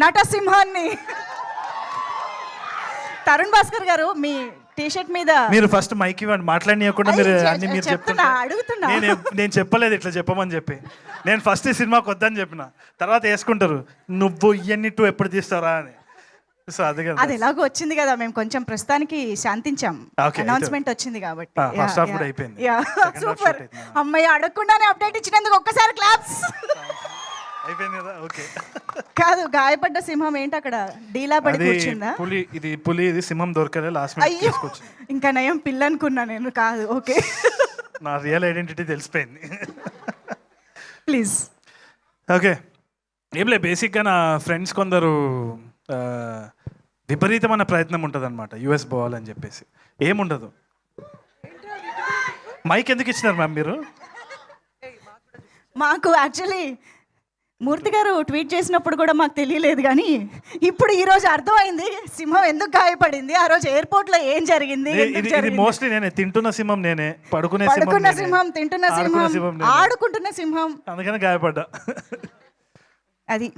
నటసింహాన్ని తరుణ్ భాస్కర్ గారు మీ టీషర్ట్ మీద మీరు ఫస్ట్ మైక్ ఇవ్వండి, మాట్లాడనీయకుండా మీరు అన్ని మీరు చెప్తున్నా. అడుగుతున్నా నేను చెప్పలేదు ఇట్లా చెప్పమని చెప్పి. నేను ఫస్ట్ ఈ సినిమాకి వద్దని చెప్పిన, తర్వాత వేసుకుంటారు నువ్వు ఇవన్నీ టూ ఎప్పుడు తీస్తారా అని. సో అది కదా, అది ఎలాగో వచ్చింది కదా, మేము కొంచెం ప్రస్తుతానికి శాంతించాం. అనౌన్స్మెంట్ వచ్చింది కాబట్టి ఫస్ట్ హాఫ్ కూడా అయిపోయింది. సూపర్ అమ్మాయి, అడగకుండానే అప్డేట్ ఇచ్చినందుకు ఒక్కసారి క్లాప్స్. అయిపోయింది కదా, ఓకే. కాదు, గాయపడ్డ సింహం ఏంటి అక్కడ డీలా పడి కూర్చుందా? పులి, ఇది పులి, ఇది సింహం దొరకలే లాస్ట్ మినిట్ తీసుకొచ్చి. ఇంకా నయం పిల్ల అనుకున్నా నేను. కాదు, ఓకే. నా రియల్ ఐడెంటిటీ తెలిసిపోయింది. ప్లీజ్. ఓకే, ఏం లేదు, బేసిక్గా నా ఫ్రెండ్స్ కొందరు విపరీతమైన ప్రయత్నం ఉంటుంది అనమాట యూఎస్ పోవాలని చెప్పేసి. ఏముండదు. మైక్ ఎందుకు ఇచ్చినారు మ్యామ్ మీరు? మాకు యాక్చువల్లీ మూర్తి గారు ట్వీట్ చేసినప్పుడు కూడా మాకు తెలియలేదు, కానీ ఇప్పుడు ఈ రోజు అర్థమైంది సింహం ఎందుకు గాయపడింది, ఆ రోజు ఎయిర్పోర్ట్ లో ఏం జరిగింది. ఇది మోస్ట్లీ నేనే, తింటున్న సింహం నేనే, పడుకున్న సింహం, తింటున్న సింహం, ఆడుకుంటున్న సింహం, అందుకని గాయపడ్డా. అది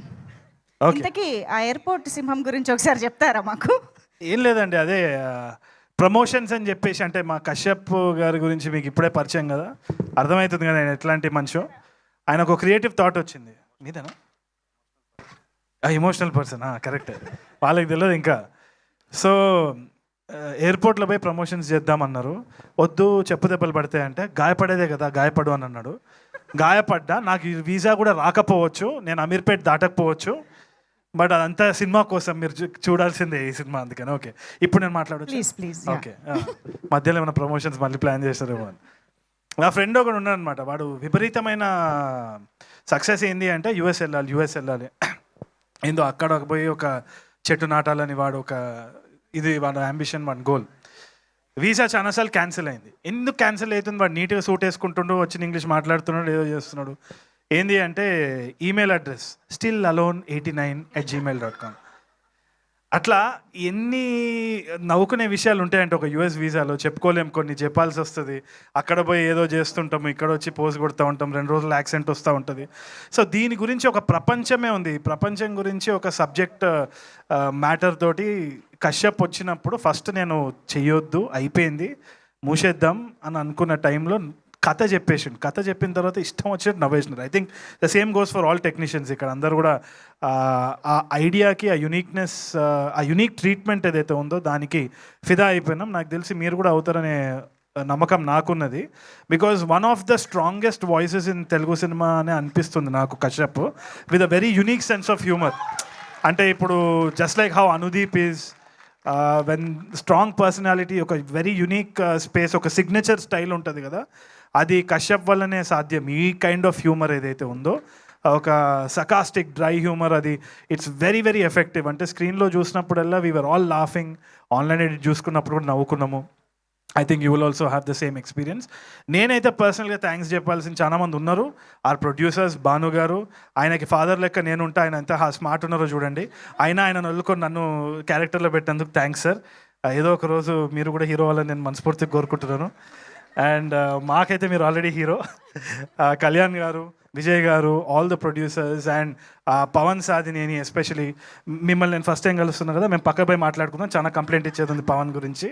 ఇంతకీ ఆ ఎయిర్పోర్ట్ సింహం గురించి ఒకసారి చెప్తారా మాకు? ఏం లేదండి, అదే ప్రమోషన్స్ అని చెప్పేసి, అంటే మా కశ్యప్ గారి గురించి మీకు ఇప్పుడే పరిచయం కదా, అర్థమవుతుంది కదా ఆయన ఎట్లాంటి మనిషి. ఆయనకు ఒక క్రియేటివ్ థాట్ వచ్చింది. మీదేనా? ఎమోషనల్ పర్సన్, కరెక్ట్, వాళ్ళకి తెలియదు ఇంకా. సో ఎయిర్పోర్ట్లో పోయి ప్రమోషన్స్ చేద్దామన్నారు. వద్దు, చెప్పు దెబ్బలు పడతాయంటే, గాయపడేదే కదా, గాయపడు అని అన్నాడు. గాయపడ్డా, నాకు ఈ వీసా కూడా రాకపోవచ్చు, నేను అమీర్పేట్ దాటకపోవచ్చు, బట్ అదంతా సినిమా కోసం, మీరు చూడాల్సిందే ఈ సినిమా, అందుకని. ఓకే, ఇప్పుడు నేను మాట్లాడచ్చు. ప్లీజ్. ఓకే, మధ్యలో ఏమైనా ప్రమోషన్స్ మళ్ళీ ప్లాన్ చేస్తారేమో అని. నా ఫ్రెండ్ ఒకడు ఉన్నాడు అనమాట, వాడు విపరీతమైన సక్సెస్ ఏంది అంటే యూఎస్ వెళ్ళాలి ఏందో అక్కడ పోయి ఒక చెట్టు నాటాలని వాడు ఒక ఇది వాడు అంబిషన్, వాడి గోల్. వీసా చాలాసార్లు క్యాన్సిల్ అయింది. ఎందుకు క్యాన్సిల్ అవుతుంది? వాడు నీట్గా సూట్ వేసుకుంటుండు, వచ్చిన ఇంగ్లీష్ మాట్లాడుతున్నాడు, ఏదో చేస్తున్నాడు. ఏంది అంటే ఈమెయిల్ అడ్రస్ stillalone89@gmail.com. అట్లా ఎన్ని నవ్వుకునే విషయాలు ఉంటాయంటే ఒక యూఎస్ వీసాలో, చెప్పుకోలేం, కొన్ని చెప్పాల్సి వస్తుంది. అక్కడ పోయి ఏదో చేస్తుంటాము, ఇక్కడ వచ్చి పోజ్ కొడుతూ ఉంటాం, 2 రోజులు యాక్సెంట్ వస్తూ ఉంటుంది. సో దీని గురించి ఒక ప్రపంచమే ఉంది. ఈ ప్రపంచం గురించి ఒక సబ్జెక్ట్ మ్యాటర్ తోటి కశ్యప్ వచ్చినప్పుడు ఫస్ట్ నేను చెయ్యొద్దు, అయిపోయింది, మూసేద్దాం అని అనుకున్న టైంలో కథ చెప్పేసిండు. కథ చెప్పిన తర్వాత ఇష్టం వచ్చినట్టు నవ్వేసినారు. I think the same goes for all technicians. ఇక్కడ అందరూ కూడా ఆ ఐడియాకి, ఆ యునిక్నెస్, ఆ యునిక్ ట్రీట్మెంట్ ఏదైతే ఉందో దానికి ఫిదా అయిపోయినాం. నాకు తెలిసి మీరు కూడా అవుతారనే నమ్మకం నాకున్నది. Because one of the strongest voices in Telugu cinema అనే అనిపిస్తుంది నాకు Kashyap, with a very unique sense of humour. అంటే ఇప్పుడు just like how Anudeep is when strong personality, ఒక వెరీ యునిక్ స్పేస్, ఒక సిగ్నేచర్ స్టైల్ ఉంటుంది కదా, అది కశ్యప్ వల్లనే సాధ్యం. ఈ కైండ్ ఆఫ్ హ్యూమర్ ఏదైతే ఉందో, ఒక సకాస్టిక్ డ్రై హ్యూమర్, అది ఇట్స్ వెరీ వెరీ ఎఫెక్టివ్. అంటే స్క్రీన్లో చూసినప్పుడల్లా we were all laughing, online edit చూసుకున్నప్పుడు కూడా నవ్వుకున్నాము. I think you will also have the same experience. నేనైతే పర్సనల్గా థ్యాంక్స్ చెప్పాల్సిన చాలామంది ఉన్నారు. ఆర్ ప్రొడ్యూసర్స్, భాను గారు, ఆయనకి ఫాదర్ లెక్క నేనుంటా, ఆయన ఎంత స్మార్ట్ ఉన్నారో చూడండి. ఆయన వదులుకొని నన్ను క్యారెక్టర్లో పెట్టినందుకు థ్యాంక్స్ సార్. ఏదో ఒక రోజు మీరు కూడా హీరో అవ్వాలని నేను మనస్ఫూర్తిగా కోరుకుంటున్నాను. అండ్ మాకైతే మీరు already hero. Kalyan garu, Vijay garu, all the producers, and Pavan Sadhineni especially. మిమ్మల్ని నేను ఫస్ట్ టైం కలుస్తున్నాను కదా, మేము పక్క పోయి మాట్లాడుకుందాం, చాలా కంప్లైంట్ ఇచ్చేది ఉంది పవన్ గురించి.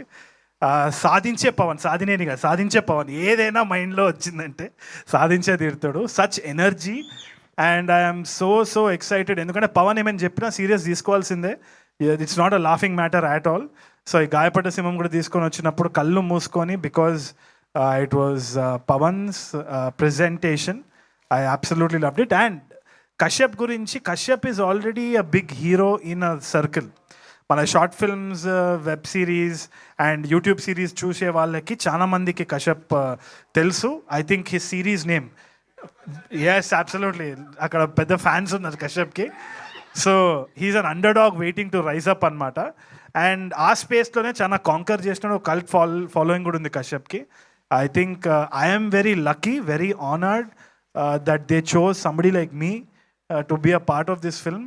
సాధించే పవన్, సాధినేనిగా సాధించే పవన్, ఏదైనా మైండ్లో వచ్చిందంటే సాధించే తీరుతాడు. Such energy, and I'm so excited. ఎందుకంటే పవన్ ఏమైనా చెప్పినా సీరియస్ తీసుకోవాల్సిందే. It's not a laughing matter at all. So ఈ గాయపడ్డ సింహం కూడా తీసుకొని వచ్చినప్పుడు కళ్ళు మూసుకొని, because it was Pawan's presentation. I absolutely loved it. And Kashyap gurinchi, Kashyap is already a big hero in a circle. మన short films, web series and YouTube series చూసే వాళ్ళకి చాలా మందికి కశ్యప్ తెలుసు. I think his series name, yes absolutely, అక్కడ పెద్ద fans ఉన్నారు కశ్యప్కి. So he's an underdog waiting to rise up అనమాట. అండ్ ఆ స్పేస్లోనే చాలా కాంకర్ చేసిన కల్ట్ ఫాలోయింగ్ కూడా ఉంది కశ్యప్కి. I think I am very lucky, very honored that they chose somebody like me to be a part of this film.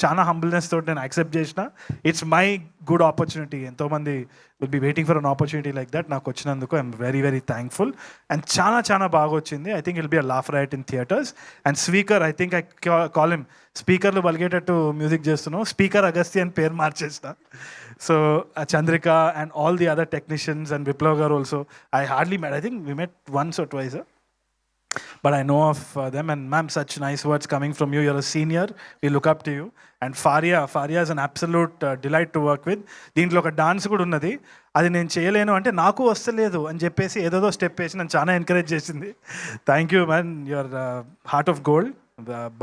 చాలా humbleness తోటి నేను యాక్సెప్ట్ చేసిన. It's my good opportunity. ఎంతోమంది will be waiting for an opportunity like that. నాకు వచ్చినందుకు I'm very very thankful. And చాలా బాగా వచ్చింది. I think it'll be a laugh riot in theatres. And speaker, I think I call him స్పీకర్లు బలిగేటట్టు music చేస్తున్నావు. Speaker Agasti అని పేరు మార్చేసిన. So Chandrika and all the other technicians and Viplav గారు also I hardly met. I think we met once or twice. But I know of them, and ma'am, such nice words coming from you. You're a senior. We look up to you. And Faria is an absolute delight to work with. దీంట్లో ఒక dance కూడా ఉన్నది. అది నేను చేయలేను అంటే నాకు వస్తలేదు అని చెప్పేసి ఏదేదో స్టెప్ వేసి నన్ను చాలా ఎంకరేజ్ చేసింది. Thank you ma'am, your heart of gold,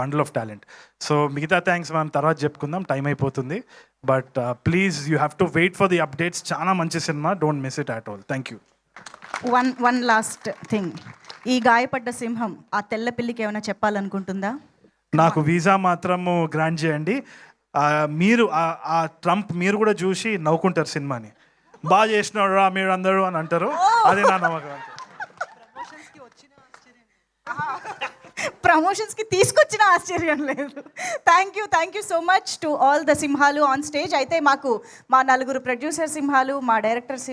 bundle of talent. So మిగతా థ్యాంక్స్ మ్యామ్ తర్వాత చెప్పుకుందాం, టైం అయిపోతుంది. But please you have to wait for the updates. చాలా మంచి సినిమా, don't miss it at all. Thank you. One last thing, ఈ గాయపడ్డ సింహం ఆ తెల్ల పిల్లికి ఏమైనా చెప్పాలనుకుంటుందా? నాకు వీసా మాత్రము గ్రాంట్ చేయండి. మీరు ఆ ట్రంప్ మీరు కూడా చూసి నవ్వుకుంటారు సినిమాని. బాగా చేసినాడు రా మీరు అందరూ అని అంటారు. అదే నా నమ్మకం. ప్రమోషన్స్కి తీసుకొచ్చిన ఆశ్చర్యం లేదు. Thank you so much to all the సింహాలు ఆన్ స్టేజ్. అయితే మాకు మా 4 ప్రొడ్యూసర్ సింహాలు, మా డైరెక్టర్